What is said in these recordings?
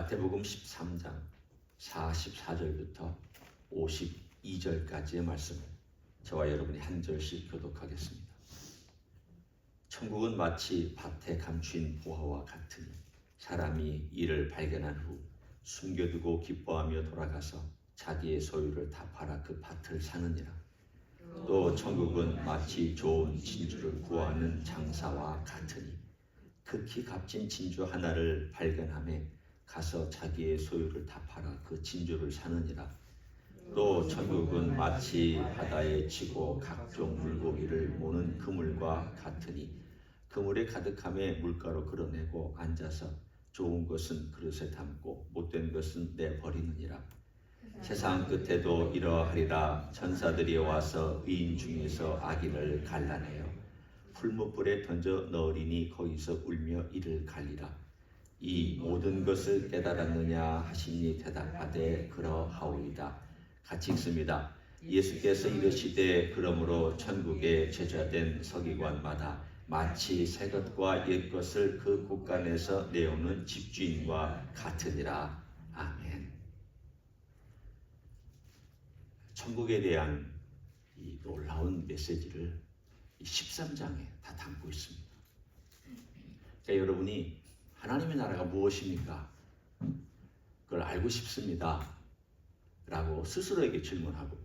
마태복음 13장 44절부터 52절까지의 말씀을 저와 여러분이 한 절씩 교독하겠습니다. 천국은 마치 밭에 감추인 보화와 같으니 사람이 이를 발견한 후 숨겨두고 기뻐하며 돌아가서 자기의 소유를 다 팔아 그 밭을 사느니라. 또 천국은 마치 좋은 진주를 구하는 장사와 같으니 극히 값진 진주 하나를 발견하며 가서 자기의 소유를 다 팔아 그 진주를 사느니라. 또 천국은 마치 바다에 치고 각종 물고기를 모는 그물과 같으니 그물에 가득함에 물가로 끌어내고 앉아서 좋은 것은 그릇에 담고 못된 것은 내버리느니라. 세상 끝에도 이러하리라. 천사들이 와서 의인 중에서 악인을 갈라내어 풀무불에 던져 넣으리니 거기서 울며 이를 갈리라. 이 모든 것을 깨달았느냐 하시니 대답하되 그러하오이다. 같이 읽습니다. 예수께서 이르시되 그러므로 천국에 제자된 서기관마다 마치 새 것과 옛 것을 그 곳간에서 내오는 집주인과 같으니라. 아멘. 천국에 대한 이 놀라운 메시지를 13장에 다 담고 있습니다. 그러니까 여러분이 하나님의 나라가 무엇입니까? 그걸 알고 싶습니다 라고 스스로에게 질문하고,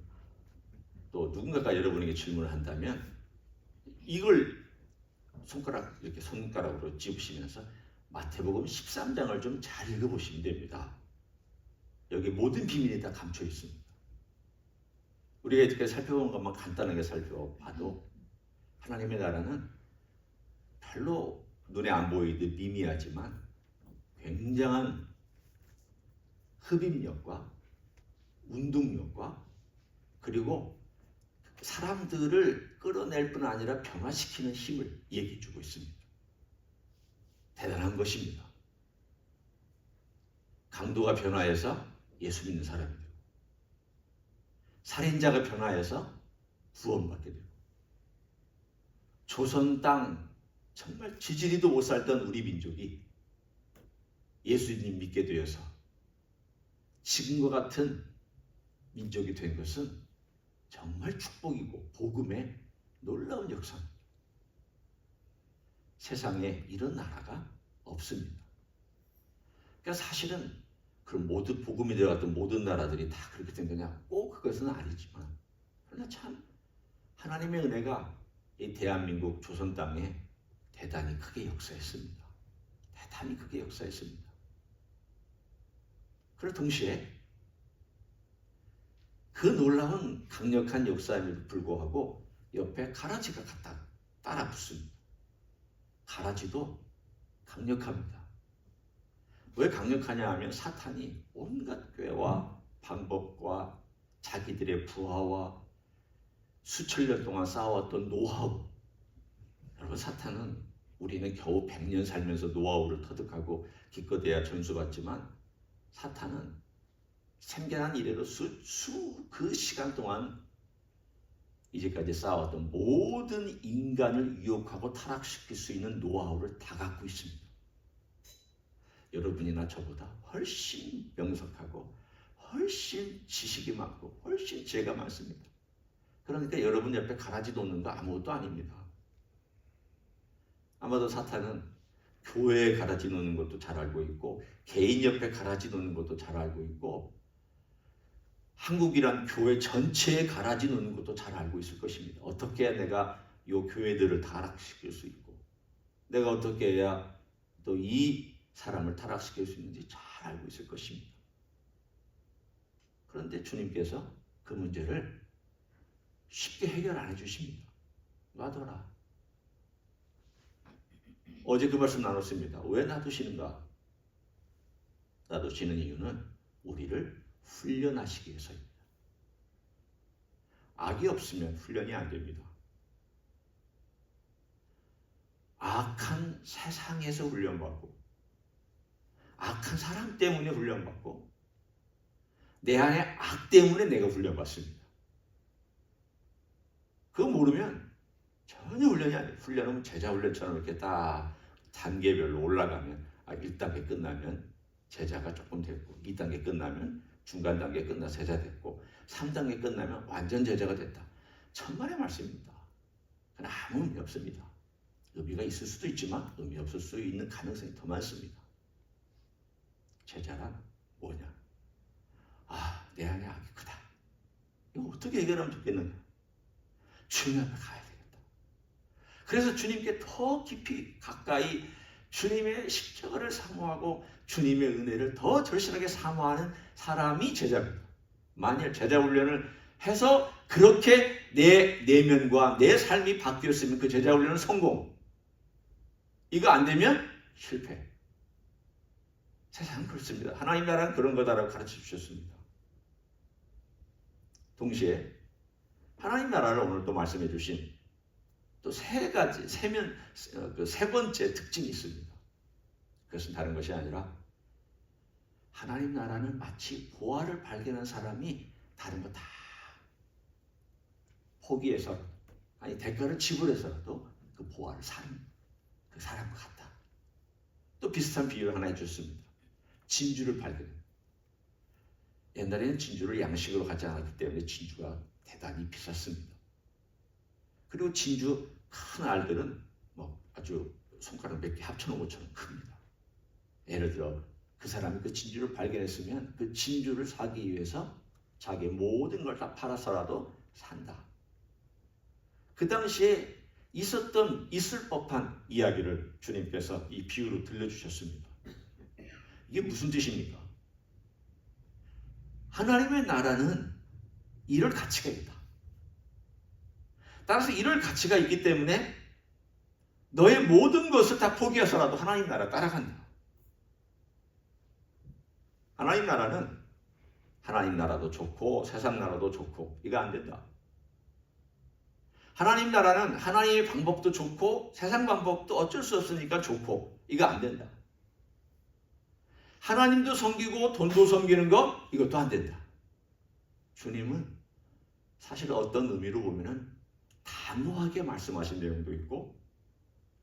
또 누군가가 여러분에게 질문을 한다면 이걸 이렇게 손가락으로 집으시면서 마태복음 13장을 좀 잘 읽어보시면 됩니다. 여기 모든 비밀이 다 감춰 있습니다. 우리가 이렇게 살펴본 것만 간단하게 살펴봐도 하나님의 나라는 별로 눈에 안 보이듯 미미하지만 굉장한 흡입력과 운동력과 그리고 사람들을 끌어낼 뿐 아니라 변화시키는 힘을 얘기해 주고 있습니다. 대단한 것입니다. 강도가 변화해서 예수 믿는 사람이 되고, 살인자가 변화해서 구원받게 되고, 조선 땅 정말 지지리도 못 살던 우리 민족이 예수님 믿게 되어서 지금과 같은 민족이 된 것은 정말 축복이고 복음의 놀라운 역사입니다. 세상에 이런 나라가 없습니다. 그러니까 사실은 그 모든 복음이 들어갔던 모든 나라들이 다 그렇게 된 거냐? 꼭 그것은 아니지만, 그러나 참 하나님의 은혜가 이 대한민국 조선 땅에 대단히 크게 역사했습니다. 대단히 크게 역사했습니다. 그리고 동시에 그 놀라운 강력한 역사임에도 불구하고 옆에 가라지가 따라 붙습니다. 가라지도 강력합니다. 왜 강력하냐 하면 사탄이 온갖 꾀와 방법과 자기들의 부하와 수천 년 동안 쌓아왔던 노하우, 여러분 사탄은, 우리는 겨우 100년 살면서 노하우를 터득하고 기껏해야 전수받지만 사탄은 생겨난 이래로 그 시간 동안 이제까지 쌓아왔던 모든 인간을 유혹하고 타락시킬 수 있는 노하우를 다 갖고 있습니다. 여러분이나 저보다 훨씬 명석하고 훨씬 지식이 많고 훨씬 지혜가 많습니다. 그러니까 여러분 옆에 가라지 놓는 거 아무것도 아닙니다. 아마도 사탄은 교회에 가라지 놓는 것도 잘 알고 있고, 개인 옆에 가라지 놓는 것도 잘 알고 있고, 한국이란 교회 전체에 가라지 놓는 것도 잘 알고 있을 것입니다. 어떻게 해야 내가 이 교회들을 타락시킬 수 있고, 내가 어떻게 해야 또 이 사람을 타락시킬 수 있는지 잘 알고 있을 것입니다. 그런데 주님께서 그 문제를 쉽게 해결 안 해주십니다. 놔둬라. 어제 그 말씀 나눴습니다. 왜 놔두시는가? 놔두시는 이유는 우리를 훈련하시기 위해서입니다. 악이 없으면 훈련이 안 됩니다. 악한 세상에서 훈련받고, 악한 사람 때문에 훈련받고, 내 안에 악 때문에 내가 훈련받습니다. 그거 모르면 전혀 훈련이 아니에요. 훈련은 제자 훈련처럼 이렇게 딱 단계별로 올라가면, 1단계 끝나면 제자가 조금 됐고, 2단계 끝나면 중간 단계 끝나 제자 됐고, 3단계 끝나면 완전 제자가 됐다. 천만의 말씀입니다. 아무 의미 없습니다. 의미가 있을 수도 있지만 의미 없을 수 있는 가능성이 더 많습니다. 제자란 뭐냐? 내 안에 악이 크다. 이거 어떻게 해결하면 좋겠는가? 주님 앞에 가야 되겠다. 그래서 주님께 더 깊이 가까이 주님의 십자가를 사모하고 주님의 은혜를 더 절실하게 사모하는 사람이 제자입니다. 만일 제자 훈련을 해서 그렇게 내 내면과 내 삶이 바뀌었으면 그 제자 훈련은 성공. 이거 안 되면 실패. 세상은 그렇습니다. 하나님 나라는 그런 거다라고 가르쳐 주셨습니다. 동시에 하나님 나라를 오늘 또 말씀해 주신 또 세 번째 특징이 있습니다. 그것은 다른 것이 아니라 하나님 나라는 마치 보화를 발견한 사람이 다른 거 다 포기해서, 아니 대가를 지불해서라도 그 보화를 사는 그 사람과 같다. 또 비슷한 비유를 하나 해줬습니다. 진주를 발견해요. 옛날에는 진주를 양식으로 가지 않았기 때문에 진주가 대단히 비쌌습니다. 그리고 진주 큰 알들은 아주 손가락 몇 개 합쳐놓은 것처럼 큽니다. 예를 들어 그 사람이 그 진주를 발견했으면 그 진주를 사기 위해서 자기의 모든 걸 다 팔아서라도 산다. 그 당시에 있을 법한 이야기를 주님께서 이 비유로 들려주셨습니다. 이게 무슨 뜻입니까? 하나님의 나라는 이럴 가치가 있다. 따라서 이럴 가치가 있기 때문에 너의 모든 것을 다 포기해서라도 하나님 나라 따라간다. 하나님 나라는 하나님 나라도 좋고 세상 나라도 좋고 이거 안 된다. 하나님 나라는 하나님의 방법도 좋고 세상 방법도 어쩔 수 없으니까 좋고 이거 안 된다. 하나님도 섬기고 돈도 섬기는 거 이것도 안 된다. 주님은 사실 어떤 의미로 보면은 단호하게 말씀하신 내용도 있고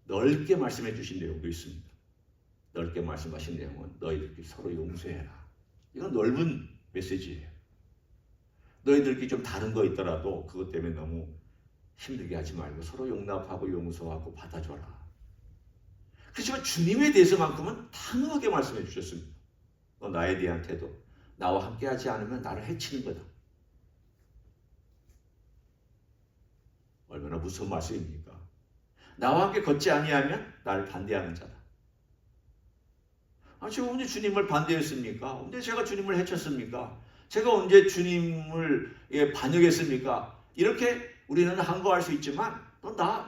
넓게 말씀해 주신 내용도 있습니다. 넓게 말씀하신 내용은 너희들끼리 서로 용서해라. 이건 넓은 메시지예요. 너희들끼리 좀 다른 거 있더라도 그것 때문에 너무 힘들게 하지 말고 서로 용납하고 용서하고 받아줘라. 그렇지만 주님에 대해서만큼은 단호하게 말씀해 주셨습니다. 너 나에 대한 태도, 나와 함께 하지 않으면 나를 해치는 거다. 얼마나 무서운 말씀입니까? 나와 함께 걷지 아니하면 나를 반대하는 자다. 제가 언제 주님을 반대했습니까? 언제 제가 주님을 해쳤습니까? 제가 언제 주님을 반역했습니까? 이렇게 우리는 항거할 수 있지만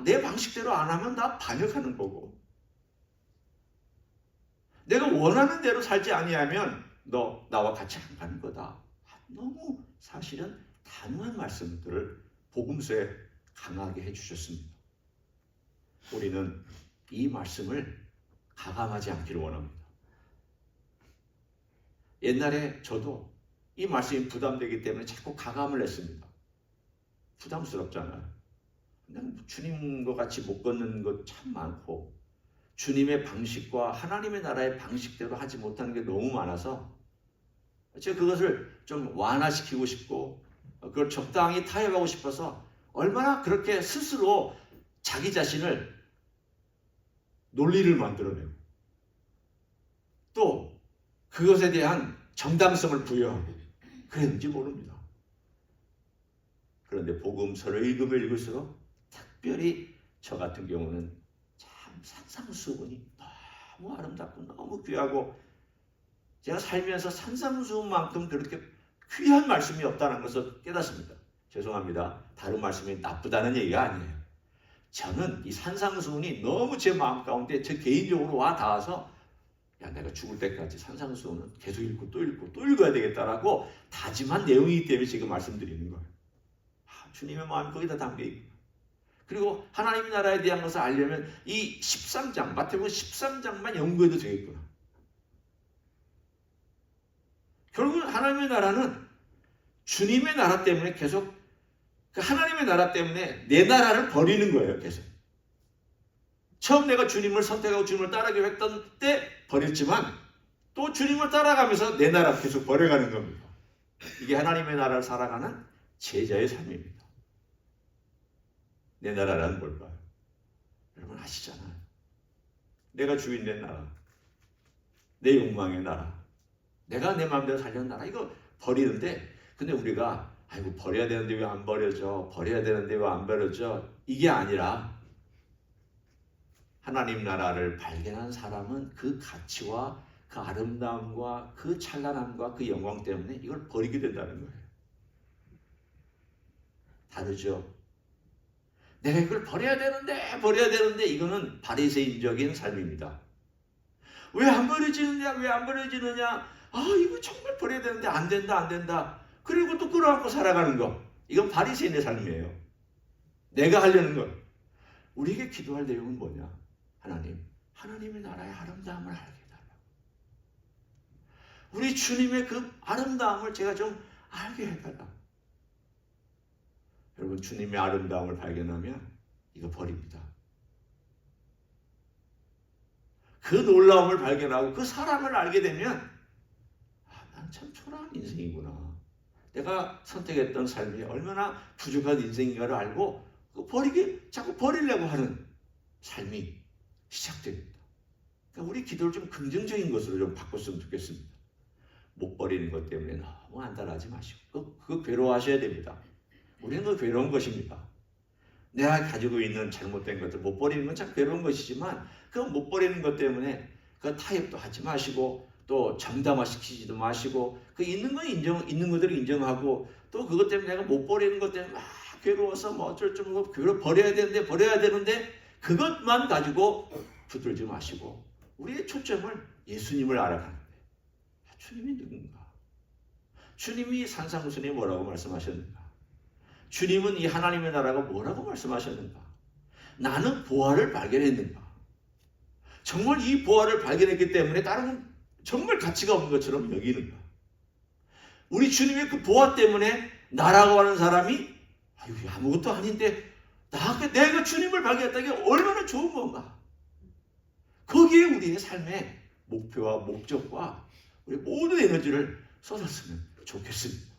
내 방식대로 안 하면 나 반역하는 거고, 내가 원하는 대로 살지 아니하면 너 나와 같이 안 가는 거다. 너무 사실은 단호한 말씀들을 복음서에 강하게 해주셨습니다. 우리는 이 말씀을 가감하지 않기를 원합니다. 옛날에 저도 이 말씀이 부담되기 때문에 자꾸 가감을 했습니다. 부담스럽잖아요. 주님과 같이 못 걷는 것 참 많고 주님의 방식과 하나님의 나라의 방식대로 하지 못하는 게 너무 많아서 제가 그것을 좀 완화시키고 싶고 그걸 적당히 타협하고 싶어서 얼마나 그렇게 스스로 자기 자신을 논리를 만들어내고 또 그것에 대한 정당성을 부여하고 그랬는지 모릅니다. 그런데 복음서를 읽으면 읽을수록 특별히 저 같은 경우는 참 산상수훈이 너무 아름답고 너무 귀하고 제가 살면서 산상수훈만큼 그렇게 귀한 말씀이 없다는 것을 깨닫습니다. 죄송합니다. 다른 말씀이 나쁘다는 얘기가 아니에요. 저는 이 산상수훈이 너무 제 마음 가운데 제 개인적으로 와 닿아서 내가 죽을 때까지 산상수훈은 계속 읽고 또 읽고 또 읽어야 되겠다라고 다짐한 내용이기 때문에 지금 말씀드리는 거예요. 주님의 마음이 거기다 담겨있고 그리고 하나님의 나라에 대한 것을 알려면 이 13장, 마태복음 13장만 연구해도 되겠구나. 결국은 하나님의 나라는 주님의 나라 때문에 계속 그 하나님의 나라 때문에 내 나라를 버리는 거예요. 계속. 처음 내가 주님을 선택하고 주님을 따르기로 했던 때 버렸지만 또 주님을 따라가면서 내 나라 계속 버려가는 겁니다. 이게 하나님의 나라를 살아가는 제자의 삶입니다. 내 나라라는 뭘까요? 여러분 아시잖아요. 내가 주인된 나라, 내 욕망의 나라, 내가 내 마음대로 살려는 나라, 이거 버리는데, 근데 우리가 아이고 버려야 되는데 왜 안 버려져? 버려야 되는데 왜 안 버려져? 이게 아니라 하나님 나라를 발견한 사람은 그 가치와 그 아름다움과 그 찬란함과 그 영광 때문에 이걸 버리게 된다는 거예요. 다르죠? 내가 이걸 버려야 되는데 이거는 바리새인적인 삶입니다. 왜 안 버려지느냐? 왜 안 버려지느냐? 아, 이거 정말 버려야 되는데 안 된다. 그리고 또 끌어안고 살아가는 거. 이건 바리새인의 삶이에요. 내가 하려는 것. 우리에게 기도할 내용은 뭐냐? 하나님의 나라의 아름다움을 알게 해달라고. 우리 주님의 그 아름다움을 제가 좀 알게 해달라고. 여러분, 주님의 아름다움을 발견하면 이거 버립니다. 그 놀라움을 발견하고 그 사랑을 알게 되면 난 참 초라한 인생이구나. 내가 선택했던 삶이 얼마나 부족한 인생인가를 알고 자꾸 버리려고 하는 삶이 시작됩니다. 그러니까 우리 기도를 좀 긍정적인 것으로 좀 바꿨으면 좋겠습니다. 못 버리는 것 때문에 너무 안달하지 마시고 그거 괴로워하셔야 됩니다. 우리는 그 괴로운 것입니다. 내가 가지고 있는 잘못된 것들 못 버리는 건 참 괴로운 것이지만 그 못 버리는 것 때문에 그 타협도 하지 마시고 또 정당화시키지도 마시고 그 있는 것들을 인정하고 또 그것 때문에 내가 못 버리는 것 때문에 막 괴로워서 뭐 어쩔 줄 모르고 버려야 되는데 그것만 가지고 붙들지 마시고 우리의 초점을 예수님을 알아가는 거예요. 주님이 누군가? 주님이 산상수훈에 뭐라고 말씀하셨는가? 주님은 이 하나님의 나라가 뭐라고 말씀하셨는가? 나는 보화를 발견했는가? 정말 이 보화를 발견했기 때문에 다른 정말 가치가 없는 것처럼 여기는가? 우리 주님의 그 보화 때문에 나라고 하는 사람이 아무것도 아닌데 내가 주님을 발견했다는 게 얼마나 좋은 건가? 거기에 우리의 삶의 목표와 목적과 우리 모든 에너지를 쏟았으면 좋겠습니다.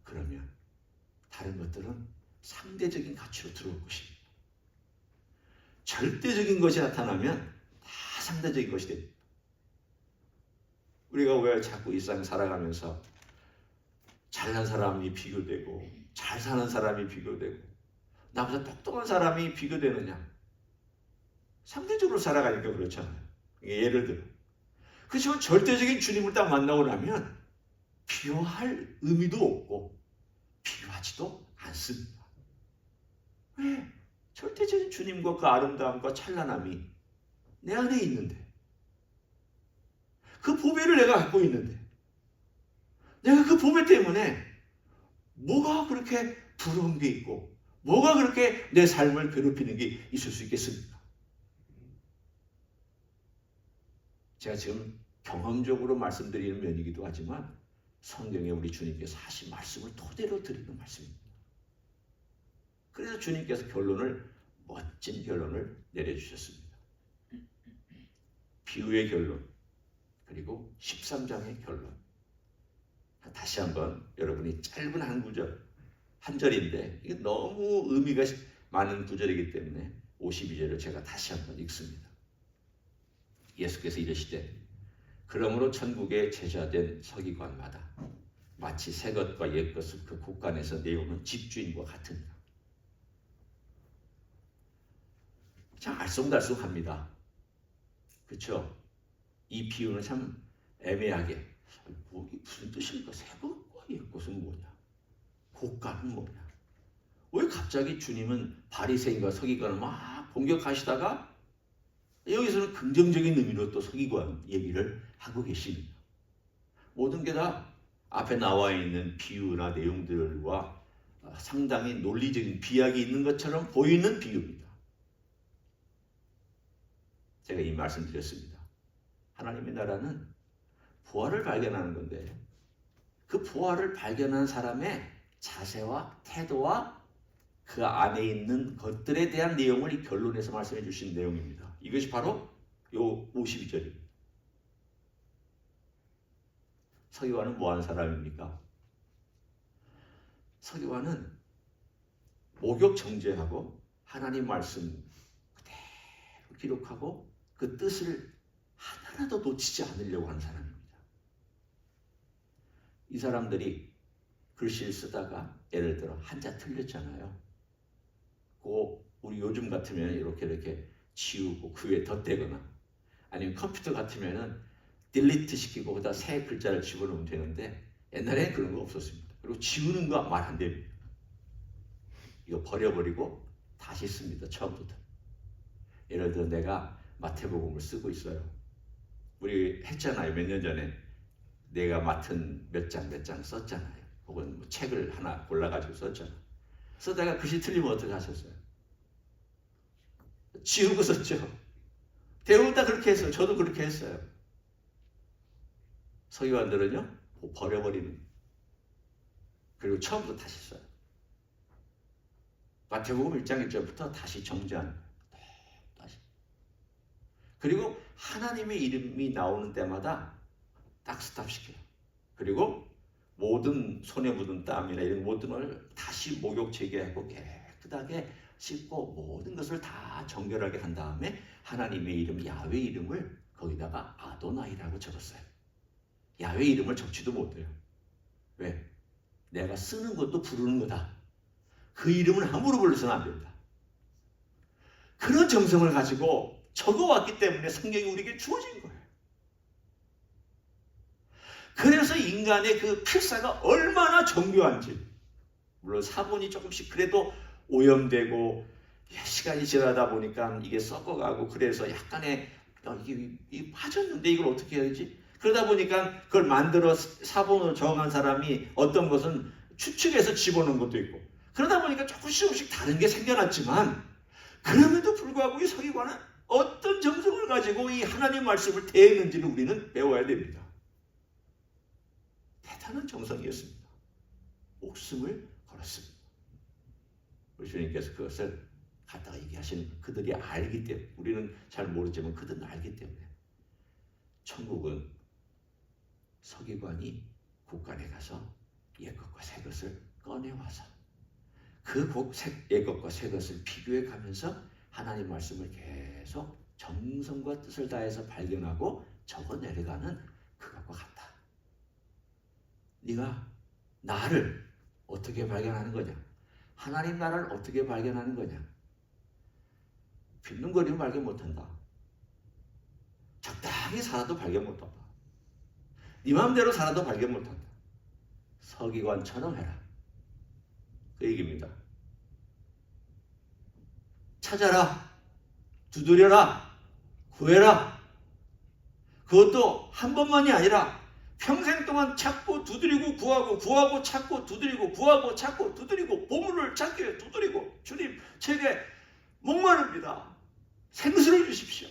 그러면 다른 것들은 상대적인 가치로 들어올 것입니다. 절대적인 것이 나타나면 다 상대적인 것이 됩니다. 우리가 왜 자꾸 이 세상 살아가면서 잘난 사람이 비교되고 잘 사는 사람이 비교되고 나보다 똑똑한 사람이 비교되느냐? 상대적으로 살아가니까 그렇잖아요. 예를 들어 그렇지만 절대적인 주님을 딱 만나고 나면 비교할 의미도 없고 필요하지도 않습니다. 왜? 절대적인 주님과 그 아름다움과 찬란함이 내 안에 있는데 그 보배를 내가 갖고 있는데 내가 그 보배 때문에 뭐가 그렇게 부러운 게 있고 뭐가 그렇게 내 삶을 괴롭히는 게 있을 수 있겠습니까? 제가 지금 경험적으로 말씀드리는 면이기도 하지만 성경에 우리 주님께서 하신 말씀을 토대로 드리는 말씀입니다. 그래서 주님께서 멋진 결론을 내려주셨습니다. 비유의 결론, 그리고 13장의 결론. 다시 한번 여러분이 짧은 한 구절, 한 절인데 이게 너무 의미가 많은 구절이기 때문에 52절을 제가 다시 한번 읽습니다. 예수께서 이르시되 그러므로 천국의 제자된 서기관마다 마치 새 것과 옛 것을 그 곳간에서 내오는 집주인과 같으니라. 참 알쏭달쏭합니다. 그렇죠? 이 비유는 참 애매하게 무슨 뜻입니까? 새 것과 옛 것은 뭐냐? 곳간은 뭐냐? 왜 갑자기 주님은 바리새인과 서기관을 막 공격하시다가 여기서는 긍정적인 의미로 또 서기관 얘기를 하고 계십니다. 모든 게 다 앞에 나와 있는 비유나 내용들과 상당히 논리적인 비약이 있는 것처럼 보이는 비유입니다. 제가 이 말씀 드렸습니다. 하나님의 나라는 보화를 발견하는 건데 그 보화를 발견한 사람의 자세와 태도와 그 안에 있는 것들에 대한 내용을 이 결론에서 말씀해 주신 내용입니다. 이것이 바로 요 52절입니다. 서기관은 뭐하는 사람입니까? 서기관은 목욕 정죄하고 하나님 말씀 그대로 기록하고 그 뜻을 하나라도 놓치지 않으려고 하는 사람입니다. 이 사람들이 글씨를 쓰다가 예를 들어 한자 틀렸잖아요. 그거 우리 요즘 같으면 이렇게 지우고 그 위에 덧대거나 아니면 컴퓨터 같으면은 딜리트 시키고 거기다 새 글자를 집어넣으면 되는데 옛날에는 그런 거 없었습니다. 그리고 지우는 거 말 안 됩니다. 이거 버려버리고 다시 씁니다. 처음부터. 예를 들어 내가 마태복음을 쓰고 있어요. 우리 했잖아요. 몇 년 전에 내가 맡은 몇 장 썼잖아요. 혹은 뭐 책을 하나 골라가지고 썼잖아요. 쓰다가 글씨 틀리면 어떻게 하셨어요? 지우고 썼죠. 대부분 다 그렇게 했어요. 저도 그렇게 했어요. 서기관들은요, 버려버리는. 그리고 처음부터 다시 써요. 마태복음 1장 1절부터 다시 정지하는 거예요. 다시. 그리고 하나님의 이름이 나오는 때마다 딱 스탑시켜요. 그리고 모든 손에 묻은 땀이나 이런 모든 걸 다시 목욕 재개하고 깨끗하게 씻고 모든 것을 다 정결하게 한 다음에 하나님의 이름 야훼 이름을 거기다가 아도나이라고 적었어요. 야훼 이름을 적지도 못해요. 왜? 내가 쓰는 것도 부르는 거다. 그 이름을 함부로 불러서는 안 된다. 그런 정성을 가지고 적어왔기 때문에 성경이 우리에게 주어진 거예요. 그래서 인간의 그 필사가 얼마나 정교한지, 물론 사본이 조금씩 그래도 오염되고 시간이 지나다 보니까 이게 썩어가고 그래서 약간의 이게 빠졌는데 이걸 어떻게 해야지? 그러다 보니까 그걸 만들어 사본으로 정한 사람이 어떤 것은 추측해서 집어넣은 것도 있고 그러다 보니까 조금씩 다른 게 생겨났지만 그럼에도 불구하고 이 서기관은 어떤 정성을 가지고 이 하나님 말씀을 대했는지를 우리는 배워야 됩니다. 대단한 정성이었습니다. 목숨을 걸었습니다. 우리 주님께서 그것을 갖다가 얘기하시는 그들이 알기 때문에 우리는 잘 모르지만 그들은 알기 때문에 천국은 서기관이 국간에 가서 옛것과 새것을 꺼내와서 그 옛것과 새것을 비교해 가면서 하나님 말씀을 계속 정성과 뜻을 다해서 발견하고 적어 내려가는 그것과 같다. 네가 나를 어떻게 발견하는 거냐? 하나님 나라를 어떻게 발견하는 거냐? 빈둥거리면 발견 못한다. 적당히 살아도 발견 못한다. 네 마음대로 살아도 발견 못한다. 서기관처럼 해라. 그 얘기입니다. 찾아라. 두드려라. 구해라. 그것도 한 번만이 아니라 평생 동안 찾고 두드리고 구하고 찾고 두드리고 구하고 찾고 두드리고 보물을 찾기 위해 두드리고 주님 제게 목마릅니다. 생수를 주십시오.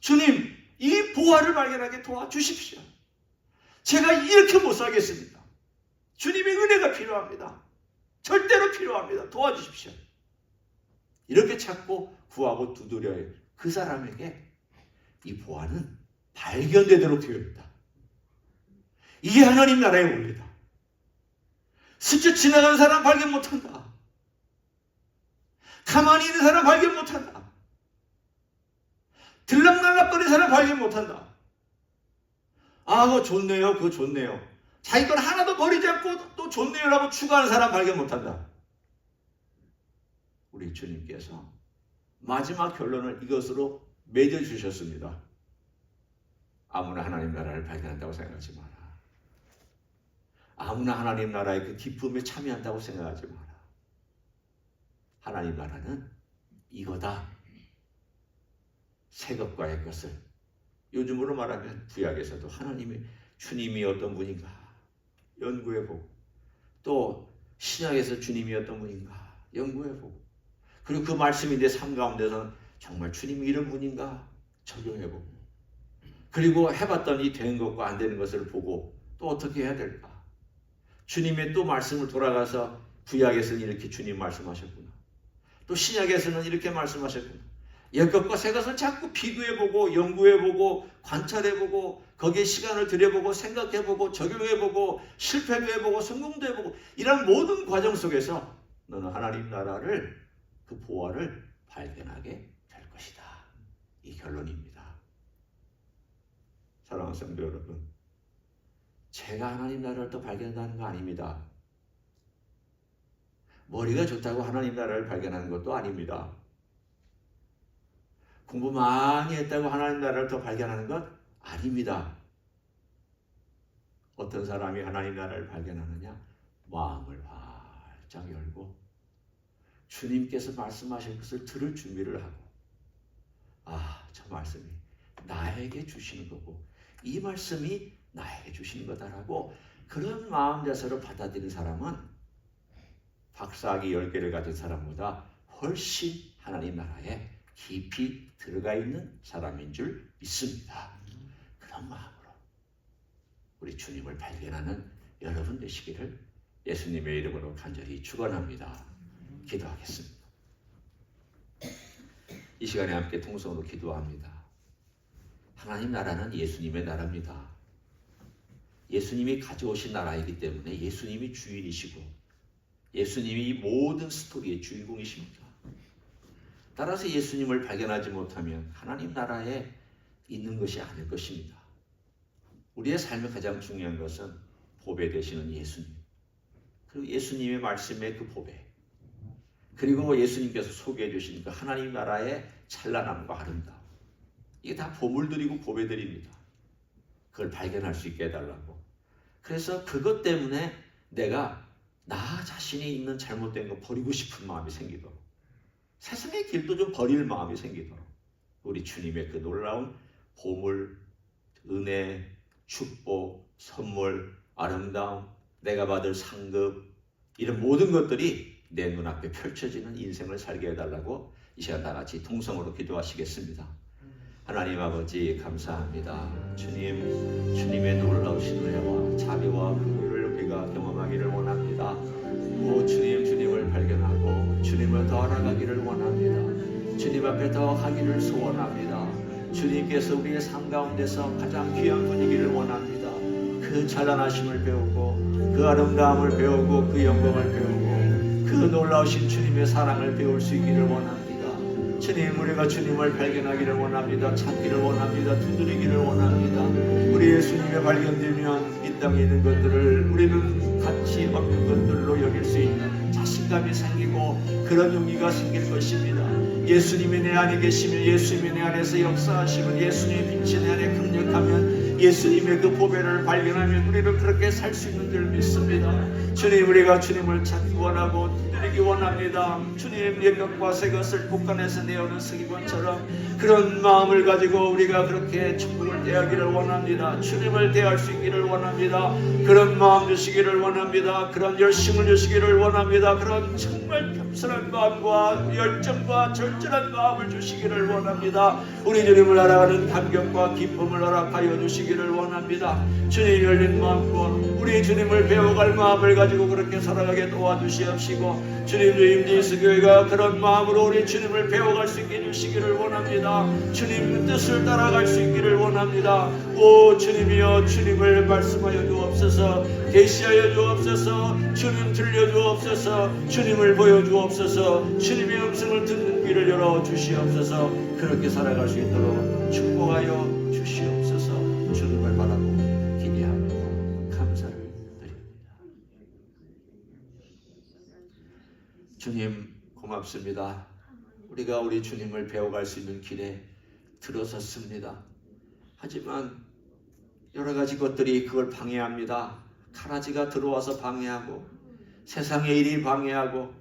주님 이 보화를 발견하게 도와주십시오. 제가 이렇게 못 살겠습니다. 주님의 은혜가 필요합니다. 절대로 필요합니다. 도와주십시오. 이렇게 찾고 구하고 두드려야 그 사람에게 이 보화는 발견되도록 되어 있다. 이게 하나님 나라의 원리다. 스쳐 지나간 사람 발견 못한다. 가만히 있는 사람 발견 못한다. 들락날락거리는 사람 발견 못한다. 아, 그거 좋네요. 그거 좋네요. 자기 걸 하나도 버리지 않고 또 좋네요라고 추가하는 사람 발견 못한다. 우리 주님께서 마지막 결론을 이것으로 맺어주셨습니다. 아무나 하나님 나라를 발견한다고 생각하지 마라. 아무나 하나님 나라의 그 기쁨에 참여한다고 생각하지 마라. 하나님 나라는 이거다. 새 것과 옛 것을 요즘으로 말하면 구약에서도 하나님의 주님이 어떤 분인가 연구해보고 또 신약에서 주님이 어떤 분인가 연구해보고 그리고 그 말씀이 내 삶 가운데서는 정말 주님이 이런 분인가 적용해보고 그리고 해봤더니 된 것과 안 되는 것을 보고 또 어떻게 해야 될까 주님의 또 말씀을 돌아가서 구약에서는 이렇게 주님 말씀하셨구나 또 신약에서는 이렇게 말씀하셨구나 옛것과 새것을 자꾸 비교해보고 연구해보고 관찰해보고 거기에 시간을 들여보고 생각해보고 적용해보고 실패도 해보고 성공도 해보고 이런 모든 과정 속에서 너는 하나님 나라를 그 보화를 발견하게 될 것이다. 이 결론입니다. 사랑하는 성도 여러분, 제가 하나님 나라를 또 발견한다는 거 아닙니다. 머리가 좋다고 하나님 나라를 발견하는 것도 아닙니다. 공부 많이 했다고 하나님 나라를 더 발견하는 것 아닙니다. 어떤 사람이 하나님 나라를 발견하느냐? 마음을 활짝 열고 주님께서 말씀하실 것을 들을 준비를 하고, 저 말씀이 나에게 주시는 거고 이 말씀이 나에게 주시는 거다라고 그런 마음 자세로 받아들인 사람은 박사학위 10개를 가진 사람보다 훨씬 하나님 나라에 깊이 들어가 있는 사람인 줄 믿습니다. 그런 마음으로 우리 주님을 발견하는 여러분 되시기를 예수님의 이름으로 간절히 축원합니다. 기도하겠습니다. 이 시간에 함께 통성으로 기도합니다. 하나님 나라는 예수님의 나라입니다. 예수님이 가져오신 나라이기 때문에 예수님이 주인이시고 예수님이 이 모든 스토리의 주인공이십니다. 따라서 예수님을 발견하지 못하면 하나님 나라에 있는 것이 아닐 것입니다. 우리의 삶의 가장 중요한 것은 보배 되시는 예수님, 그리고 예수님의 말씀의 그 보배, 그리고 예수님께서 소개해 주신 그 하나님 나라의 찬란함과 아름다움, 이게 다 보물들이고 보배들입니다. 그걸 발견할 수 있게 해달라고. 그래서 그것 때문에 내가 나 자신이 있는 잘못된 거 버리고 싶은 마음이 생기도록, 세상의 길도 좀 버릴 마음이 생기도록 우리 주님의 그 놀라운 보물, 은혜, 축복, 선물, 아름다움, 내가 받을 상급, 이런 모든 것들이 내 눈앞에 펼쳐지는 인생을 살게 해달라고 이 시간 다 같이 통성으로 기도하시겠습니다. 하나님 아버지 감사합니다. 주님, 주님의 놀라우신 은혜와 자비와 긍휼을 우리가 경험하기를 원합니다. 오 주님, 주님을 발견하고 주님을 더 알아가기를 원합니다. 주님 앞에 더 가기를 소원합니다. 주님께서 우리의 삶 가운데서 가장 귀한 분이기를 원합니다. 그 찬란하심을 배우고 그 아름다움을 배우고 그 영광을 배우고 그 놀라우신 주님의 사랑을 배울 수 있기를 원합니다. 주님, 우리가 주님을 발견하기를 원합니다. 찾기를 원합니다. 두드리기를 원합니다. 우리 예수님이 발견되면 이 땅에 있는 것들을 우리는 가치 없는 것들로 여길 수 있는 자신감이 생기고 그런 용기가 생길 것입니다. 예수님이 내 안에 계시면, 예수님이 내 안에서 역사하시면, 예수님의 빛이 내 안에 강력하면, 예수님의 그 보배를 발견하면 우리는 그렇게 살 수 있는 줄 믿습니다. 주님, 우리가 주님을 찾기 원하고 두드리기 원합니다. 주님, 옛것과 새것을 곳간에서 내어오는 서기관처럼 그런 마음을 가지고 우리가 그렇게 천국을 대하기를 원합니다. 주님을 대할 수 있기를 원합니다. 그런 마음 주시기를 원합니다. 그런 열심을 주시기를 원합니다. 그런 정말 겸손한 마음과 열정과 절절한 마음을 주시기를 원합니다. 우리 주님을 알아가는 감격과 기쁨을 허락하여 주시기를 원합니다. 주님, 열린 마음과 우리 주님을 배워갈 마음을 가지고 그렇게 살아가게 도와주시옵시고, 주님, 주임지수교회가 그런 마음으로 우리 주님을 배워갈 수 있게 해주시기를 원합니다. 주님 뜻을 따라갈 수 있기를 원합니다. 오 주님이여, 주님을 말씀하여 주옵소서, 계시하여 주옵소서, 주님 들려주옵소서, 주님을 보여주옵소서, 주님의 음성을 듣는 귀를 열어주시옵소서. 그렇게 살아갈 수 있도록 축복하여 주시옵소서. 주님을 바라고 기대하며 감사를 드립니다. 주님 고맙습니다. 우리가 우리 주님을 배워갈 수 있는 길에 들어섰습니다. 하지만 여러 가지 것들이 그걸 방해합니다. 가라지가 들어와서 방해하고, 세상의 일이 방해하고,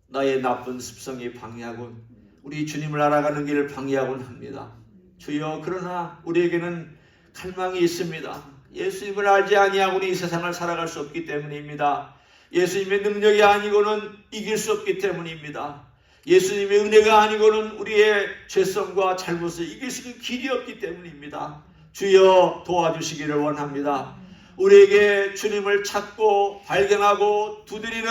나의 나쁜 습성이 방해하고, 우리 주님을 알아가는 길을 방해하곤 합니다. 주여, 그러나 우리에게는 갈망이 있습니다. 예수님을 알지 아니하고는 이 세상을 살아갈 수 없기 때문입니다. 예수님의 능력이 아니고는 이길 수 없기 때문입니다. 예수님의 은혜가 아니고는 우리의 죄성과 잘못을 이길 수 있는 길이 없기 때문입니다. 주여 도와주시기를 원합니다. 우리에게 주님을 찾고 발견하고 두드리는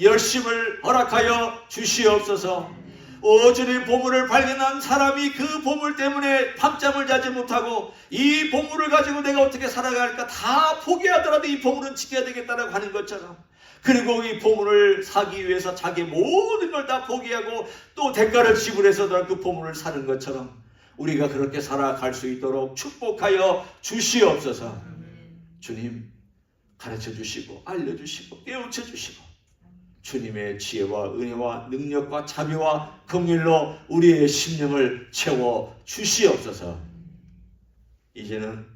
열심을 허락하여 주시옵소서. 주님 보물을 발견한 사람이 그 보물 때문에 밤잠을 자지 못하고 이 보물을 가지고 내가 어떻게 살아갈까 다 포기하더라도 이 보물은 지켜야 되겠다라고 하는 것처럼, 그리고 이 보물을 사기 위해서 자기 모든 걸 다 포기하고 또 대가를 지불해서도 그 보물을 사는 것처럼 우리가 그렇게 살아갈 수 있도록 축복하여 주시옵소서. 주님 가르쳐 주시고 알려주시고 깨우쳐 주시고 주님의 지혜와 은혜와 능력과 자비와 긍휼로 우리의 심령을 채워 주시옵소서. 이제는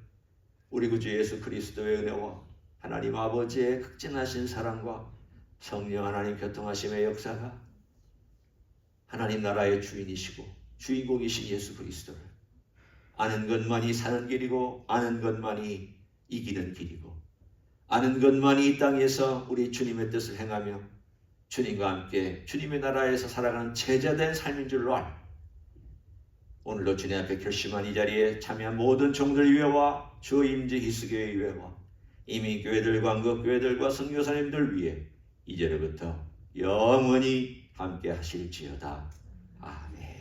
우리 구주 예수 그리스도의 은혜와 하나님 아버지의 극진하신 사랑과 성령 하나님 교통하심의 역사가 하나님 나라의 주인이시고 주인공이신 예수 그리스도를 아는 것만이 사는 길이고 아는 것만이 이기는 길이고 아는 것만이 이 땅에서 우리 주님의 뜻을 행하며 주님과 함께 주님의 나라에서 살아가는 제자된 삶인 줄로 알고, 오늘도 주님 앞에 결심한 이 자리에 참여한 모든 종들 위에와 주 임재 히스교회 위에와 이미 교회들과 한국교회들과 선교사님들 위해 이제로부터 영원히 함께 하실지어다. 아멘.